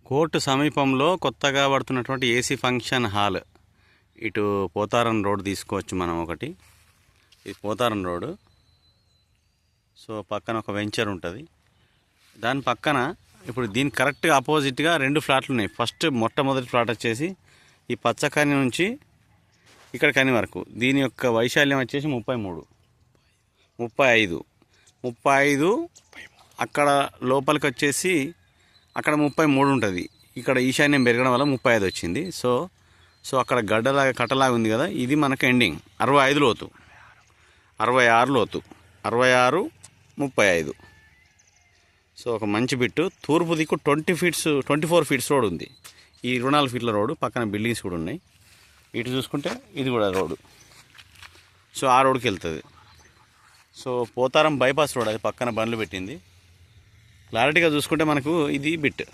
Court సమీపంలో కొత్తగా పడుతున్నటువంటి ఏసీ ఫంక్షన్ హాల్. ఇటు పోతారం రోడ్ తీసుకోవచ్చు మనం ఒకటి. ఇది పోతారం రోడ్డు. సో పక్కన ఒక వెంచర్ ఉంటుంది. దాని పక్కన ఇప్పుడు దీనికి కరెక్ట్గా ఆపోజిట్గా 2 ఫ్లాట్లు ఉన్నాయి. ఫస్ట్ మొట్టమొదటి ఫ్లాట్ వచ్చేసి ఈ పచ్చకని నుంచి ఇక్కడ కని వరకు. దీని యొక్క వైశాల్యం వచ్చేసి 35. అక్కడ లోపలికి వచ్చేసి అక్కడ 33 ఉంటుంది. ఇక్కడ ఈశాన్యం పెరగడం వల్ల 35 వచ్చింది. సో అక్కడ గడ్డలాగా కట్టలాగా ఉంది కదా, ఇది మనకు ఎండింగ్ 65 లోతు, 66 లోతు, 66, 35. సో ఒక మంచి బిట్టు. తూర్పు దిక్కు 24 ఫీట్స్ రోడ్ ఉంది. ఈ 24 ఫీట్ల రోడ్డు పక్కన బిల్డింగ్స్ కూడా ఉన్నాయి. ఇటు చూసుకుంటే ఇది కూడా రోడ్డు. సో ఆ రోడ్డుకి వెళ్తుంది. సో పోతారం బైపాస్ రోడ్, అది పక్కన బండ్లు పెట్టింది. క్లారిటీగా చూసుకుంటే మనకు ఇది బిట్.